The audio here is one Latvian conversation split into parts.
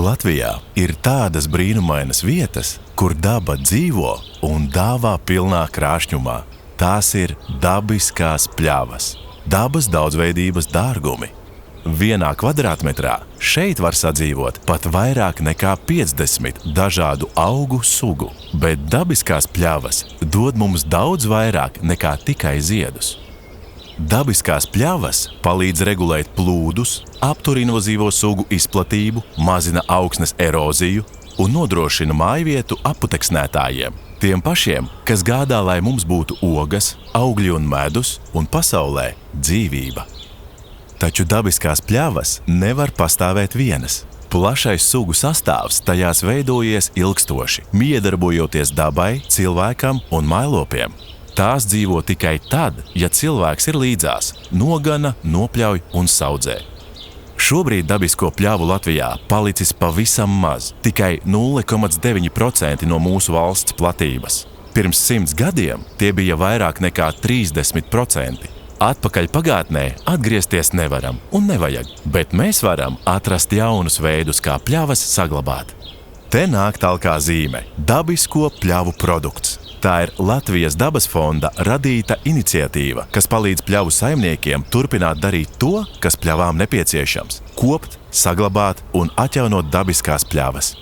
Latvijā ir tādas brīnumainas vietas, kur daba dzīvo un dāvā pilnā krāšņumā. Tās ir dabiskās pļavas, dabas daudzveidības dārgumi. Vienā kvadrātmetrā šeit var sadzīvot pat vairāk nekā 50 dažādu augu sugu, bet dabiskās pļavas dod mums daudz vairāk nekā tikai ziedus. Dabiskās pļavas palīdz regulēt plūdus, aptur invazīvo sugu izplatību, mazina augsnes eroziju un nodrošina mājvietu aputeksnētājiem. Tiem pašiem, kas gādā, lai mums būtu ogas, augļi un medus un pasaulē dzīvība. Taču dabiskās pļavas nevar pastāvēt vienas. Plašais sugu sastāvs tajās veidojies ilgstoši, miedarbojoties dabai, cilvēkam un mājlopiem. Tās dzīvo tikai tad, ja cilvēks ir līdzās, nogana, nopļauj un saudzē. Šobrīd dabisko pļavu Latvijā palicis pavisam maz, tikai 0,9% no mūsu valsts platības. Pirms 100 gadiem tie bija vairāk nekā 30%. Atpakaļ pagātnē atgriezties nevaram un nevajag, bet mēs varam atrast jaunus veidus, kā pļavas saglabāt. Te nāk talkā zīme – dabisko pļavu produkts. Tā ir Latvijas dabas fonda radīta iniciatīva, kas palīdz pļavu saimniekiem turpināt darīt to, kas pļavām nepieciešams – kopt, saglabāt un atjaunot dabiskās pļavas.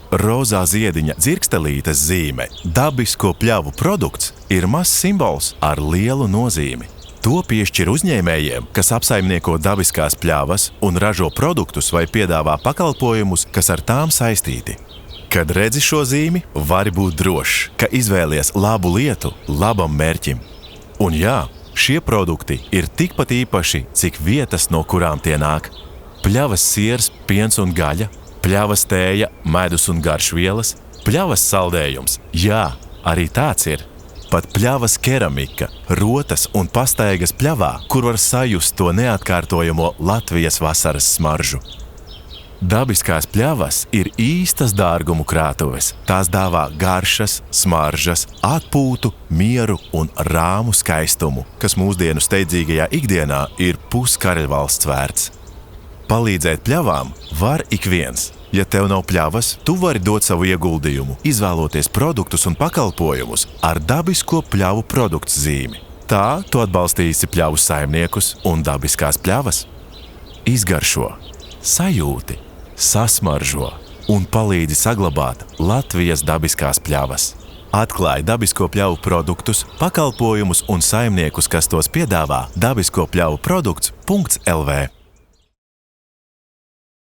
Rozā ziediņa dzirkstelītes zīme dabisko pļavu produkts ir mazs simbols ar lielu nozīmi. To piešķir uzņēmējiem, kas apsaimnieko dabiskās pļavas un ražo produktus vai piedāvā pakalpojumus, kas ar tām saistīti. Kad redzi šo zīmi, vari būt drošs, ka izvēlies labu lietu labam mērķim. Un jā, šie produkti ir tikpat īpaši, cik vietas, no kurām tie nāk. Pļavas siers, piens un gaļa, pļavas tēja, medus un garšvielas, pļavas saldējums. Jā, arī tāds ir. Pat pļavas keramika, rotas un pastaigas pļavā, kur var sajust to neatkārtojamo Latvijas vasaras smaržu. Dabiskās pļavas ir īstas dārgumu krātuves. Tās dāvā garšas, smaržas, atpūtu, mieru un rāmu skaistumu, kas mūsdienu steidzīgajā ikdienā ir puskaraļvalsts vērts. Palīdzēt pļavām var ik viens. Ja tev nav pļavas, tu vari dot savu ieguldījumu, izvēloties produktus un pakalpojumus ar dabisko pļavu produkts zīmi. Tā tu atbalstīsi pļavu saimniekus un dabiskās pļavas. Izgaršo, sajūti, sasmaržo un palīdzi saglabāt Latvijas dabiskās pļavas. Atklāj dabisko pļavu produktus, pakalpojumus un saimniekus, kas tos piedāvā dabiskopļavuprodukts.lv.